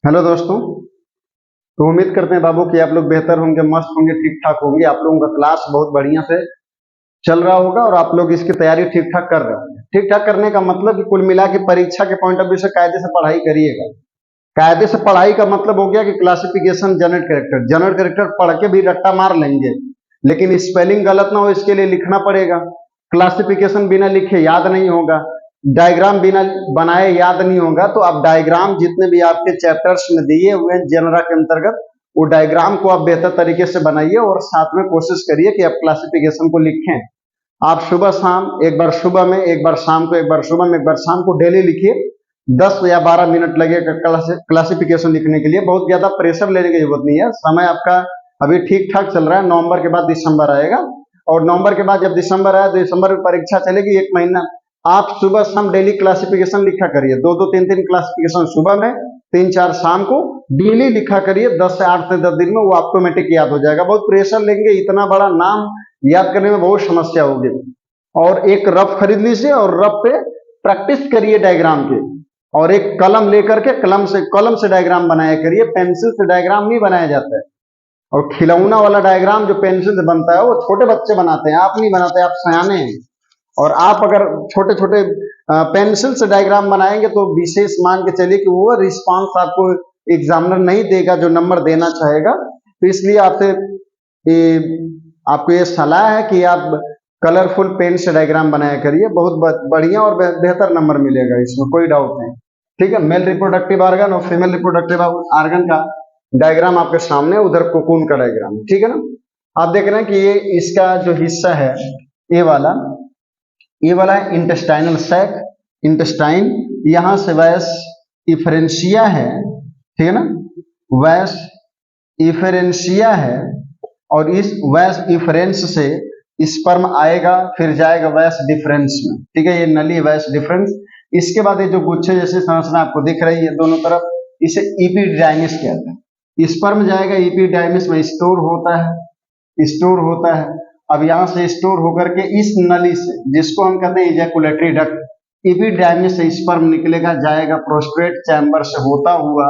Hello दोस्तों। तो उम्मीद करते हैं बाबू कि आप लोग बेहतर होंगे, मस्त होंगे, ठीक ठाक होंगे। आप लोगों का क्लास बहुत बढ़िया से चल रहा होगा और आप लोग इसकी तैयारी ठीक ठाक कर रहे होंगे। ठीक ठाक करने का मतलब कि कुल मिला के परीक्षा के पॉइंट ऑफ व्यू से कायदे से पढ़ाई करिएगा। कायदे से पढ़ाई का मतलब हो गया कि क्लासिफिकेशन, जनरल कैरेक्टर पढ़ के भी रट्टा मार लेंगे, लेकिन स्पेलिंग गलत ना हो इसके लिए लिखना पड़ेगा। क्लासिफिकेशन बिना लिखे याद नहीं होगा, डायग्राम बिना बनाए याद नहीं होगा। तो आप डायग्राम जितने भी आपके चैप्टर्स में दिए हुए हैं जनरा के अंतर्गत, वो डायग्राम को आप बेहतर तरीके से बनाइए और साथ में कोशिश करिए कि आप क्लासिफिकेशन को लिखें। आप सुबह शाम, एक बार सुबह में, एक बार शाम को, एक बार सुबह में, एक बार शाम को डेली लिखिए। 10 या 12 मिनट लगेगा क्लासिफिकेशन लिखने के लिए। बहुत ज्यादा प्रेशर लेने की जरूरत नहीं है। समय आपका अभी ठीक ठाक चल रहा है। नवंबर के बाद दिसंबर आएगा और नवंबर के बाद जब दिसंबर आया, दिसंबर में परीक्षा चलेगी 1 महीना। आप सुबह शाम डेली क्लासिफिकेशन लिखा करिए। 2-2, 3-3 क्लासिफिकेशन सुबह में, 3-4 शाम को डेली लिखा करिए। 10 से 8 से 10 दिन में वो ऑटोमेटिक याद हो जाएगा। बहुत प्रेशर लेंगे, इतना बड़ा नाम याद करने में बहुत समस्या होगी। और एक रफ खरीद लीजिए और रफ पे प्रैक्टिस करिए डायग्राम की। और एक कलम लेकर के कलम से डायग्राम बनाया करिए। पेंसिल से डायग्राम नहीं बनाया जाता है। और खिलौना वाला डायग्राम जो पेंसिल से बनता है वो छोटे बच्चे बनाते हैं, आप नहीं बनाते, आप सयाने हैं। और आप अगर छोटे छोटे पेंसिल से डायग्राम बनाएंगे तो विशेष मान के चलिए कि वो रिस्पांस आपको एग्जामिनर नहीं देगा जो नंबर देना चाहेगा। तो इसलिए आपको ये सलाह है कि आप कलरफुल पेन से डायग्राम बनाया करिए। बहुत बढ़िया और बेहतर नंबर मिलेगा, इसमें कोई डाउट नहीं। ठीक है। मेल रिप्रोडक्टिव ऑर्गन और फीमेल रिप्रोडक्टिव ऑर्गन का डायग्राम आपके सामने, उधर कोकून का डायग्राम, ठीक है ना। आप देख रहे हैं कि ये इसका जो हिस्सा है, ये वाला है इंटेस्टाइनल सैक, इंटेस्टाइन। यहां से वैस इफरेंशिया है, ठीक है ना, वैस इफरेंशिया है। और इस वैस इफरेंस से स्पर्म आएगा, फिर जाएगा वैस डिफरेंस में, ठीक है। ये नली वैस डिफरेंस। इसके बाद ये जो गुच्छे जैसी संरचना आपको दिख रही है दोनों तरफ, इसे इपीडाइमिस कहते हैं। स्पर्म जाएगा इपीडाइमिस में, स्टोर होता है। अब यहां से स्टोर होकर के इस नली से, जिसको हम कहते हैं इजैकुलेटरी डक्ट, इपीडाइमिस से स्पर्म निकलेगा, जाएगा प्रोस्ट्रेट चैम्बर से होता हुआ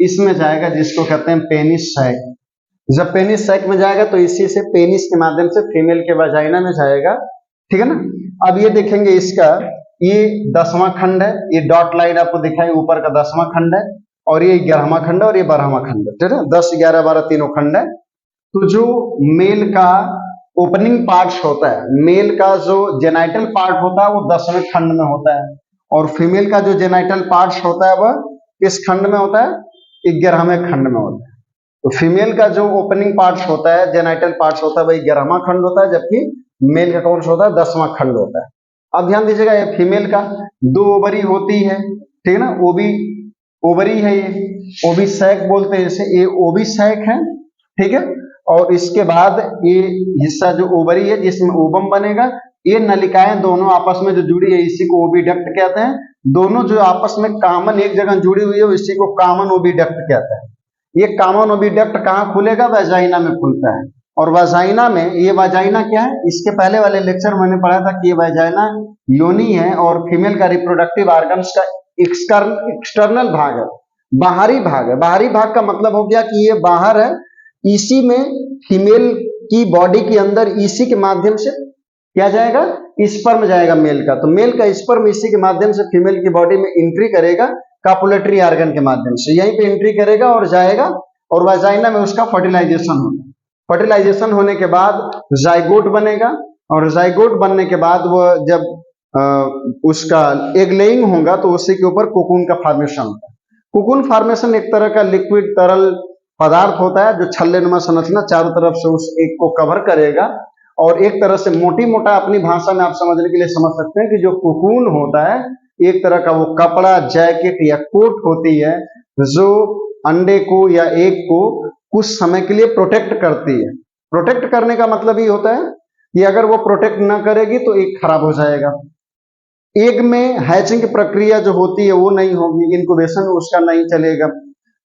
इसमें जाएगा, जिसको कहते हैं पेनिस सैक। जब पेनिस सैक में जाएगा तो इसी से पेनिस के माध्यम से फीमेल के वाजाइना में जाएगा, ठीक है ना। अब ये देखेंगे इसका, ये 10वां खंड है। ये डॉट लाइन आपको दिखाई ऊपर का 10वां खंड है, और ये 11वां खंड है, और ये 12वां खंड है, ठीक है। 10, 11, 12 तीनों खंड है। तो जो मेल का ओपनिंग पार्ट्स होता है, मेल का जो जेनाइटल पार्ट होता है वो 10वें खंड में होता है, और फीमेल का जो जेनाइटल पार्ट्स होता है वह किस खंड में होता है? 11वें खंड में होता है। तो फीमेल का जो ओपनिंग पार्ट्स होता है, जेनाइटल पार्ट्स होता है, वही 11वां खंड होता है, जबकि मेल का कौन सा होता है? 10वां खंड होता है। अब ध्यान दीजिएगा, ये फीमेल का 2 ओवरी होती है, ठीक है ना। ओवरी है, ये ओवी सैक बोलते हैं इसे, ये ओवी सैक है, ठीक है। और इसके बाद ये हिस्सा जो ओवरी है जिसमें ओवम बनेगा, ये नलिकाएं दोनों आपस में जो जुड़ी है इसी को ओविडक्ट कहते हैं। दोनों जो आपस में कॉमन एक जगह जुड़ी हुई है इसी को कॉमन ओविडक्ट कहते हैं। ये कॉमन ओविडक्ट कहाँ खुलेगा? वाजाइना में खुलता है। और वाजाइना में, ये वाजाइना क्या है? इसके पहले वाले लेक्चर मैंने पढ़ा था कि ये वाजाइना योनि है और फीमेल का रिप्रोडक्टिव ऑर्गन्स का एक्सटर्नल भाग है, बाहरी भाग है। बाहरी भाग का मतलब हो गया कि ये बाहर है, इसी में फीमेल की बॉडी के अंदर इसी के माध्यम से क्या जाएगा? स्पर्म जाएगा मेल का। तो मेल का स्पर्म इसी के माध्यम से फीमेल की बॉडी में एंट्री करेगा, कापुलेटरी ऑर्गन के माध्यम से यहीं पे एंट्री करेगा और जाएगा, और वाजाइना में उसका फर्टिलाइजेशन होगा। फर्टिलाइजेशन होने के बाद जाइगोट बनेगा, और जाइगोट बनने के बाद वो जब उसका एग लेइंग होगा तो उसी के ऊपर कोकून का फॉर्मेशन होता है। कोकून फॉर्मेशन एक तरह का लिक्विड तरल पदार्थ होता है जो छल्लेनुमा संरचना चारों तरफ से उस एग को कवर करेगा। और एक तरह से मोटी मोटा अपनी भाषा में आप समझने के लिए समझ सकते हैं कि जो कोकून होता है एक तरह का वो कपड़ा, जैकेट या कोट होती है जो अंडे को या एग को कुछ समय के लिए प्रोटेक्ट करती है। प्रोटेक्ट करने का मतलब ये होता है कि अगर वो प्रोटेक्ट ना करेगी तो एग खराब हो जाएगा। एग में हैचिंग की प्रक्रिया जो होती है वो नहीं होगी, इंक्यूबेशन उसका नहीं चलेगा।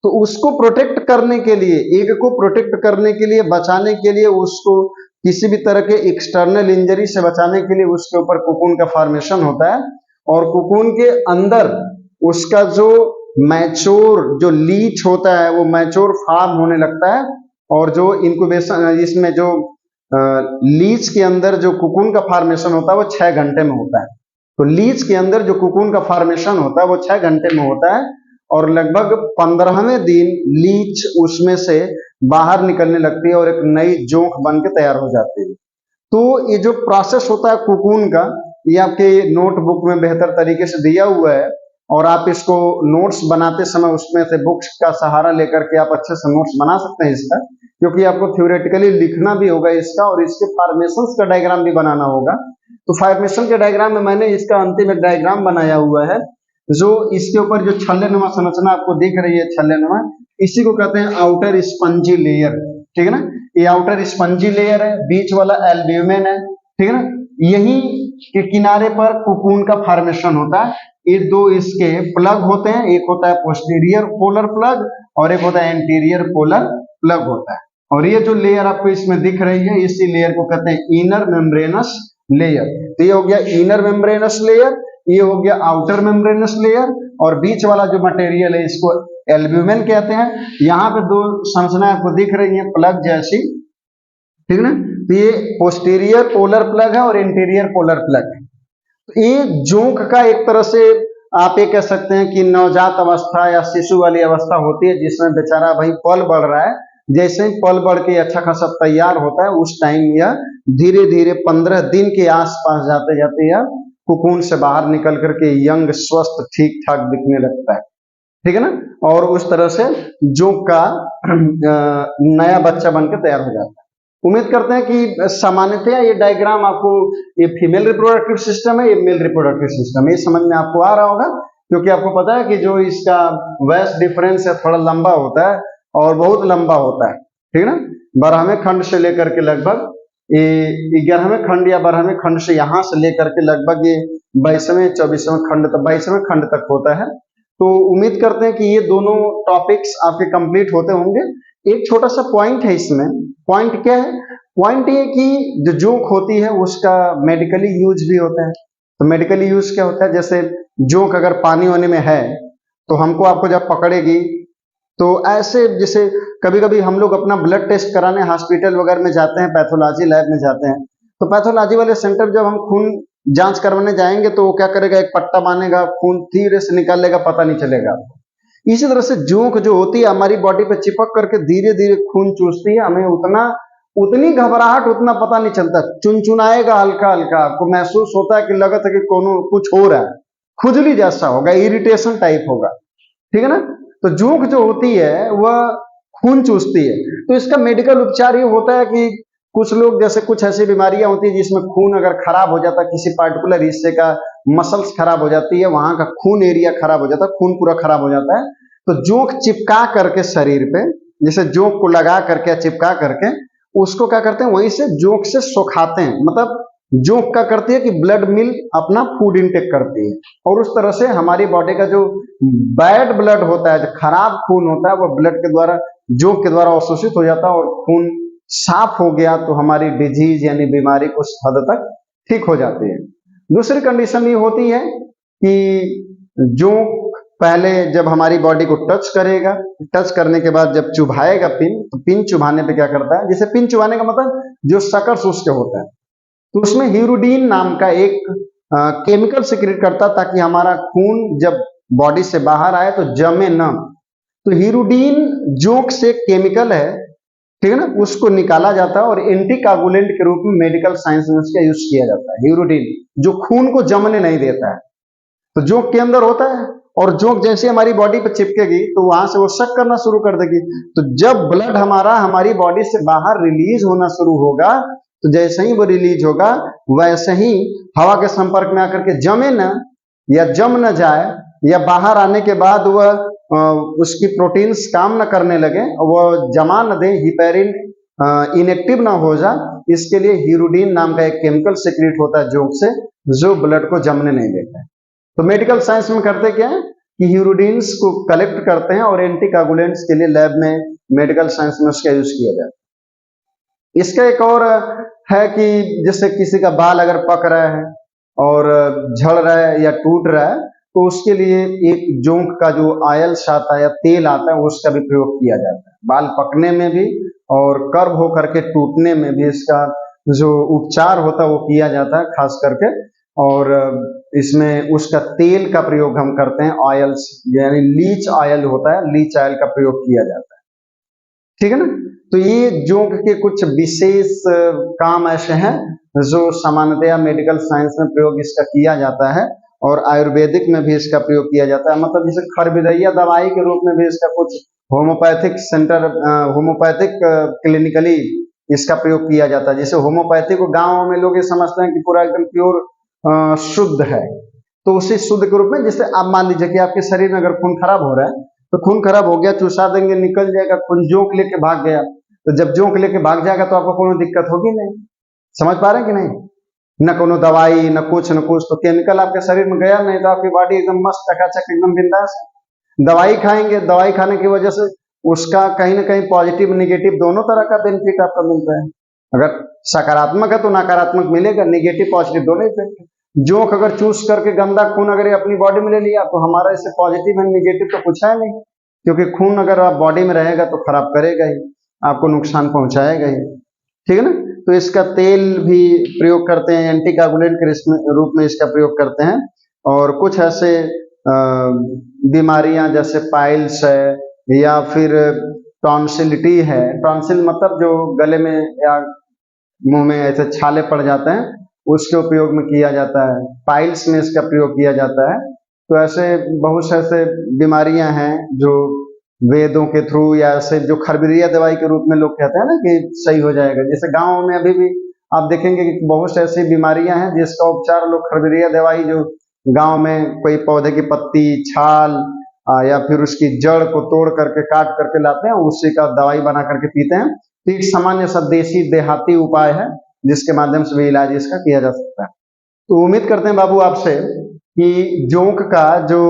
तो उसको प्रोटेक्ट करने के लिए, एग को प्रोटेक्ट करने के लिए, बचाने के लिए, उसको किसी भी तरह के एक्सटर्नल इंजरी से बचाने के लिए उसके ऊपर कोकून का फॉर्मेशन होता है। और कोकून के अंदर उसका जो मैच्योर जो लीच होता है वो मैच्योर फार्म होने लगता है, और जो इंक्यूबेशन इसमें जो लीच के अंदर जो कुकुन का फॉर्मेशन होता है वो 6 घंटे में होता है। तो लीच के अंदर जो कुकुन का फॉर्मेशन होता है वो 6 घंटे में होता है, और लगभग 15वें दिन लीच उसमें से बाहर निकलने लगती है और एक नई जोंक बन के तैयार हो जाती है। तो ये जो प्रोसेस होता है कुकून का, ये आपके नोटबुक में बेहतर तरीके से दिया हुआ है, और आप इसको नोट्स बनाते समय उसमें से बुक्स का सहारा लेकर के आप अच्छे से नोट्स बना सकते हैं इसका, क्योंकि आपको थ्योरेटिकली लिखना भी होगा इसका, और इसके फॉर्मेशंस का डायग्राम भी बनाना होगा। तो फॉर्मेशन के डायग्राम में मैंने इसका अंतिम एक डायग्राम बनाया हुआ है, जो इसके ऊपर जो छल्लेनुमा संरचना आपको दिख रही है, छल्लेनुमा, इसी को कहते हैं आउटर स्पंजी लेयर, ठीक है ना। ये आउटर स्पंजी लेयर है, बीच वाला एल्ब्यूमेन है, ठीक है ना। यही के किनारे पर कुकून का फॉर्मेशन होता है। ये दो इसके प्लग होते हैं, एक होता है पोस्टीरियर पोलर प्लग और एक होता है एंटीरियर पोलर प्लग होता है। और ये जो लेयर आपको इसमें दिख रही है, इसी लेयर को कहते हैं इनर मेम्ब्रेनस लेयर। तो ये हो गया इनर मेम्ब्रेनस लेयर, ये हो गया आउटर मेम्ब्रेनस लेयर, और बीच वाला जो मटेरियल है इसको एल्ब्यूमेन कहते हैं। यहाँ पे दो संरचनाएं आपको दिख रही है प्लग जैसी, ठीक ना। तो ये पोस्टीरियर पोलर प्लग है और इंटीरियर पोलर प्लग है। तो ये जोंक का एक तरह से आप ये कह सकते हैं कि नवजात अवस्था या शिशु वाली अवस्था होती है, जिसमें बेचारा भाई पल बढ़ रहा है। जैसे ही पल बढ़ के अच्छा खासा तैयार होता है, उस टाइम यह धीरे धीरे 15 दिन के आसपास जाते जाते यह कुकून से बाहर निकल करके यंग स्वस्थ ठीक ठाक दिखने लगता है, ठीक है ना। और उस तरह से जोंक का नया बच्चा बन के तैयार हो जाता है। उम्मीद करते हैं कि सामान्यतया ये डायग्राम आपको, ये फीमेल रिप्रोडक्टिव सिस्टम है, ये मेल रिप्रोडक्टिव सिस्टम है, ये समझ में आपको आ रहा होगा, क्योंकि आपको पता है कि जो इसका वैस डिफरेंस है थोड़ा लंबा होता है और बहुत लंबा होता है, ठीक है ना। 12वें खंड से लेकर के लगभग ये 11वें खंड या 12वें खंड से यहाँ से लेकर के लगभग ये 22वें 24वें खंड तक 22वें खंड तक होता है। तो उम्मीद करते हैं कि ये दोनों टॉपिक्स आपके कंप्लीट होते होंगे। एक छोटा सा पॉइंट है इसमें, पॉइंट क्या है, पॉइंट ये कि जो जोंक होती है उसका मेडिकली यूज भी होता है। तो मेडिकली यूज क्या होता है, जैसे जोंक अगर पानी वानी में है तो हमको आपको जब पकड़ेगी तो ऐसे, जैसे कभी कभी हम लोग अपना ब्लड टेस्ट कराने हॉस्पिटल वगैरह में जाते हैं, पैथोलॉजी लैब में जाते हैं, तो पैथोलॉजी वाले सेंटर जब हम खून जांच करवाने जाएंगे तो वो क्या करेगा, एक पट्टा बांधेगा, खून धीरे से निकाल लेगा, पता नहीं चलेगा। इसी तरह से जोंक जो होती है हमारी बॉडी पे चिपक करके धीरे धीरे खून चूसती है, हमें उतनी घबराहट उतना पता नहीं चलता, चुनचुनाएगा हल्का हल्का, आपको महसूस होता है कि लगता है कि कोनो कुछ हो रहा है, खुजली जैसा होगा, इरिटेशन टाइप होगा, ठीक है ना। तो जोंक जो होती है वह खून चूसती है। तो इसका मेडिकल उपचार ये होता है कि कुछ लोग, जैसे कुछ ऐसी बीमारियां होती है जिसमें खून अगर खराब हो जाता है, किसी पार्टिकुलर हिस्से का मसल्स खराब हो जाती है, वहां का खून एरिया खराब हो जाता है, खून पूरा खराब हो जाता है, तो जोंक चिपका करके शरीर पे, जैसे जोंक को लगा करके चिपका करके उसको क्या करते हैं, वहीं से जोंक से सुखाते हैं। मतलब जोंक क्या करती है कि ब्लड मिल अपना फूड इनटेक करती है, और उस तरह से हमारी बॉडी का जो बैड ब्लड होता है, जो खराब खून होता है, वो ब्लड के द्वारा, जोंक के द्वारा अवशोषित हो जाता है, और खून साफ हो गया तो हमारी डिजीज यानी बीमारी कुछ हद तक ठीक हो जाती है। दूसरी कंडीशन ये होती है कि जोंक पहले जब हमारी बॉडी को टच करेगा, टच करने के बाद जब चुभाएगा पिन, तो पिन चुभाने पे क्या करता है, जैसे पिन चुभाने का मतलब जो सकर्स उसके होता है, तो उसमें हीरोडीन नाम का एक केमिकल सिक्रेट करता, ताकि हमारा खून जब बॉडी से बाहर आए तो जमे न। तो हीरोडीन जोंक से केमिकल है, ठीक है ना, उसको निकाला जाता है और एंटीकागुलेंट के रूप में मेडिकल साइंस में उसका यूज किया जाता है। हीरोडीन जो खून को जमने नहीं देता है, तो जोंक के अंदर होता है, और जोंक जैसे हमारी बॉडी पे चिपकेगी तो वहां से वो शक करना शुरू कर देगी। तो जब ब्लड हमारा हमारी बॉडी से बाहर रिलीज होना शुरू होगा, तो जैसे ही वो रिलीज होगा वैसे ही हवा के संपर्क में आकर के जमे ना, या जम न जाए, या बाहर आने के बाद वह उसकी प्रोटीन्स काम न करने लगे, वह जमा न दे, हिपेरिन इनएक्टिव ना हो जाए, इसके लिए हीरोडीन नाम का एक केमिकल सिक्रेट होता है जोंक से, जो ब्लड को जमने नहीं देता है। तो मेडिकल साइंस में करते क्या है कि हीरोडीन्स को कलेक्ट करते हैं और एंटीकागुलेंट्स के लिए लैब में मेडिकल साइंस में उसका यूज किया जाता है। इसका एक और है कि जैसे किसी का बाल अगर पक रहा है और झड़ रहा है या टूट रहा है, तो उसके लिए एक जोंक का जो ऑयल्स आता है या तेल आता है उसका भी प्रयोग किया जाता है। बाल पकने में भी और कर्व होकर के टूटने में भी इसका जो उपचार होता है वो किया जाता है खास करके। और इसमें उसका तेल का प्रयोग हम करते हैं, ऑयल्स यानी लीच ऑयल होता है, लीच ऑयल का प्रयोग किया जाता है। ठीक है ना। तो ये जोंक के कुछ विशेष काम ऐसे हैं जो सामान्यतया मेडिकल साइंस में प्रयोग इसका किया जाता है और आयुर्वेदिक में भी इसका प्रयोग किया जाता है। मतलब जैसे खरबिदइया दवाई के रूप में भी इसका कुछ होम्योपैथिक सेंटर, होम्योपैथिक क्लिनिकली इसका प्रयोग किया जाता है। जैसे होम्योपैथी को गांव में लोग ये समझते हैं कि पूरा एकदम प्योर शुद्ध है, तो उसी शुद्ध के रूप में जैसे आप मान लीजिए कि आपके शरीर में अगर खून खराब हो रहा है तो खून खराब हो गया, चूसा देंगे निकल जाएगा, खून जोंक लेके भाग गया, तो जब जोंक लेके भाग जाएगा तो आपको कोई दिक्कत होगी नहीं। समझ पा रहे हैं कि नहीं? न कोनो दवाई न कुछ, तो केमिकल आपके शरीर में गया नहीं, तो आपकी बॉडी एकदम मस्त चकाचक एकदम बिंदास है। दवाई खाएंगे, दवाई खाने की वजह से उसका कहीं ना कहीं पॉजिटिव निगेटिव दोनों तरह का बेनिफिट आपको मिलता है। अगर सकारात्मक है तो नकारात्मक मिलेगा, निगेटिव पॉजिटिव दोनों इफेक्ट। जोंक अगर चूस करके गंदा खून अगर अपनी बॉडी में ले लिया तो हमारा इससे पॉजिटिव है निगेटिव तो कुछ है नहीं, क्योंकि खून अगर आप बॉडी में रहेगा तो खराब करेगा ही, आपको नुकसान पहुंचाएगा ही। ठीक है ना। तो इसका तेल भी प्रयोग करते हैं, एंटीकोगुलेंट के रूप में इसका प्रयोग करते हैं। और कुछ ऐसे बीमारियां जैसे पाइल्स है या फिर टॉन्सिलिटी है, टॉन्सिल मतलब जो गले में या मुंह में ऐसे छाले पड़ जाते हैं, उसके उपयोग में किया जाता है। पाइल्स में इसका प्रयोग किया जाता है। तो ऐसे बहुत से ऐसे बीमारियां हैं जो वेदों के थ्रू या ऐसे जो खरबिरिया दवाई के रूप में लोग कहते हैं ना कि सही हो जाएगा। जैसे गांव में अभी भी आप देखेंगे कि बहुत से ऐसी बीमारियां हैं जिसका उपचार लोग खरबिरिया दवाई, जो गांव में कोई पौधे की पत्ती, छाल या फिर उसकी जड़ को तोड़ करके काट करके लाते हैं, उसी का दवाई बना करके पीते हैं। तो एक सामान्य सा देसी देहाती उपाय है जिसके माध्यम से भी इलाज इसका किया जा सकता है। तो उम्मीद करते हैं बाबू आपसे कि जोंक का जो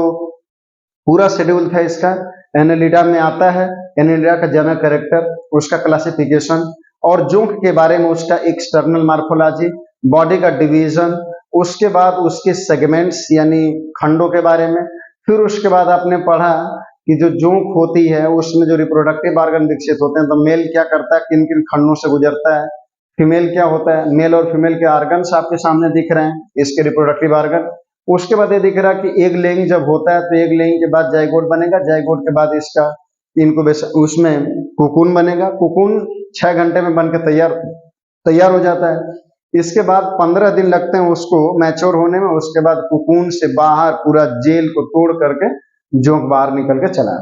पूरा शेड्यूल था इसका एनेलिडा में आता है, एनेलिडा का जनरल कैरेक्टर, उसका क्लासिफिकेशन और जोंक के बारे में उसका एक्सटर्नल मार्फोलॉजी, बॉडी का डिवीजन, उसके बाद उसके सेगमेंट्स यानी खंडों के बारे में। फिर उसके बाद आपने पढ़ा कि जो जोंक होती है उसमें जो रिप्रोडक्टिव ऑर्गन विकसित होते हैं, तो मेल क्या करता है, किन किन खंडों से गुजरता है, फीमेल क्या होता है, मेल और फीमेल के ऑर्गन्स आपके सामने दिख रहे हैं, इसके रिप्रोडक्टिव ऑर्गन। उसके बाद ये दिख रहा है कि एग लेइंग जब होता है तो एग लेइंग के बाद जाइगोट बनेगा, जाइगोट के बाद इसका इनक्यूबेशन उसमें कुकुन बनेगा, कुकुन 6 घंटे में बनकर तैयार हो जाता है। इसके बाद 15 दिन लगते हैं उसको मैच्योर होने में। उसके बाद कुकुन से बाहर पूरा जेल को तोड़ करके जोंक बाहर निकल के चला।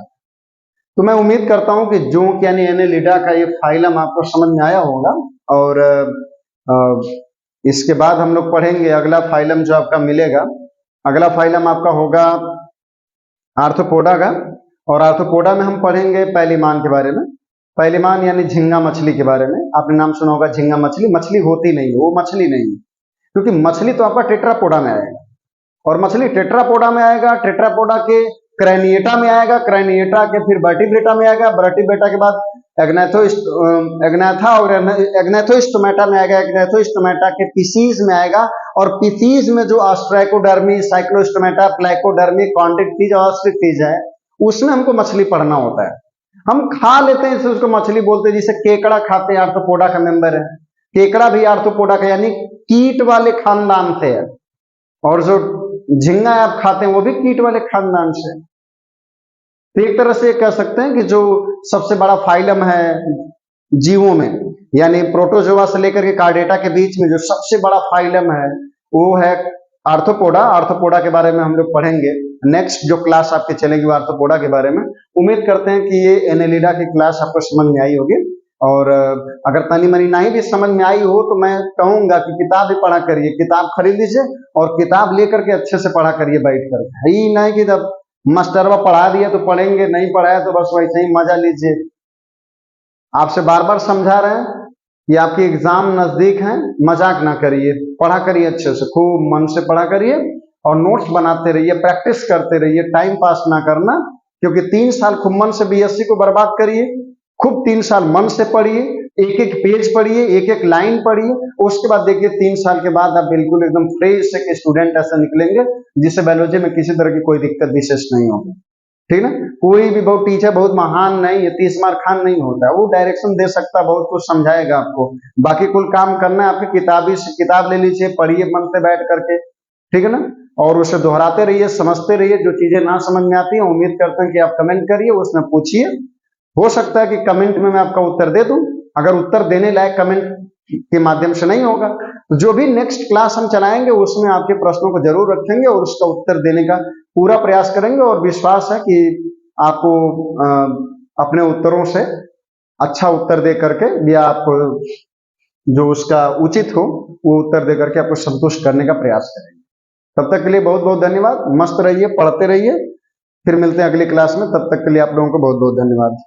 तो मैं उम्मीद करता हूं कि जोंक यानी एनेलिडा का ये फाइलम आपको समझ में आया होगा। और इसके बाद हम लोग पढ़ेंगे अगला फाइलम जो आपका मिलेगा, अगला फाइलम आपका होगा आर्थ्रोपोडा का। और आर्थ्रोपोडा में हम पढ़ेंगे पैलिमान के बारे में। पैलिमान यानी झींगा मछली के बारे में। आपने नाम सुना होगा झींगा मछली। मछली होती नहीं है, वो मछली नहीं है, क्योंकि मछली तो आपका टेट्रापोडा में आएगा और मछली टेट्रापोडा में आएगा, टेट्रापोडा के क्रैनिएटा में आएगा, क्रैनिएटा के फिर वर्टिब्रेटा में आएगा, वर्टिब्रेटा के बाद एग्नेथा और एग्नेथोस्टोमेटा में आएगा, एग्नेथोस्टोमेटा के पीसीज में आएगा और पीसीज में जो ऑस्ट्राइकोडर्मी, साइक्लोस्टोमेटा, प्लाइकोडर्मी, कॉन्ड्रिक्टिज और ऑस्ट्रिक्टिज है, उसमें हमको मछली पढ़ना होता है। हम खा लेते हैं इसलिए उसको मछली बोलते हैं। जैसे केकड़ा खाते हैं, आर्थ्रोपोडा का मेंबर है, केकड़ा भी आर्थ्रोपोडा का यानी कीट वाले खानदान से है। और जो झींगा आप खाते हैं वो भी कीट वाले खानदान से। तो एक तरह से कह सकते हैं कि जो सबसे बड़ा फाइलम है जीवों में, यानी प्रोटोजोआ से लेकर के कार्डेटा के बीच में जो सबसे बड़ा फाइलम है वो है आर्थ्रोपोडा। आर्थ्रोपोडा के बारे में हम लोग पढ़ेंगे। नेक्स्ट जो क्लास आपकी चलेगी वो आर्थ्रोपोडा के बारे में। उम्मीद करते हैं कि ये एनेलिडा की क्लास आपको समझ में आई होगी। और अगर तनी मनी नहीं भी समझ में आई हो तो मैं कहूंगा कि किताब भी पढ़ा करिए, किताब खरीद लीजिए और किताब लेकर के अच्छे से पढ़ा करिए बैठ कर। ही नहीं कि जब मास्टरवा पढ़ा दिया तो पढ़ेंगे, नहीं पढ़ाया तो बस वैसे ही मजा लीजिए। आपसे बार बार समझा रहे हैं कि आपकी एग्जाम नजदीक है, मजाक ना करिए, पढ़ा करिए अच्छे से, खूब मन से पढ़ा करिए और नोट्स बनाते रहिए, प्रैक्टिस करते रहिए, टाइम पास ना करना। क्योंकि 3 साल खूब मन से बीएससी को बर्बाद करिए खूब 3 साल मन से पढ़िए, एक एक पेज पढ़िए, एक एक लाइन पढ़िए, उसके बाद देखिए 3 साल के बाद आप बिल्कुल एकदम फ्रेश एक स्टूडेंट ऐसा निकलेंगे जिससे बायोलॉजी में किसी तरह की कोई दिक्कत विशेष नहीं होगी। ठीक ना। कोई भी बहुत टीचर बहुत महान नहीं है, 30 मार खान नहीं होता, वो डायरेक्शन दे सकता, बहुत कुछ समझाएगा आपको, बाकी कुल काम करना है आपकी किताबी से। किताब ले लीजिए, पढ़िए मन से बैठ करके, ठीक है ना, और उसे दोहराते रहिए, समझते रहिए। जो चीजें ना समझ में आती हैं उम्मीद करते हैं कि आप कमेंट करिए, उसमें पूछिए, हो सकता है कि कमेंट में मैं आपका उत्तर दे दूं। अगर उत्तर देने लायक कमेंट के माध्यम से नहीं होगा तो जो भी नेक्स्ट क्लास हम चलाएंगे उसमें आपके प्रश्नों को जरूर रखेंगे और उसका उत्तर देने का पूरा प्रयास करेंगे, और विश्वास है कि आपको अपने उत्तरों से अच्छा उत्तर दे करके या आप जो उसका उचित हो वो उत्तर दे करके आपको संतुष्ट करने का प्रयास करेंगे। तब तक के लिए बहुत बहुत धन्यवाद। मस्त रहिए, पढ़ते रहिए, फिर मिलते हैं अगली क्लास में। तब तक के लिए आप लोगों को बहुत बहुत धन्यवाद।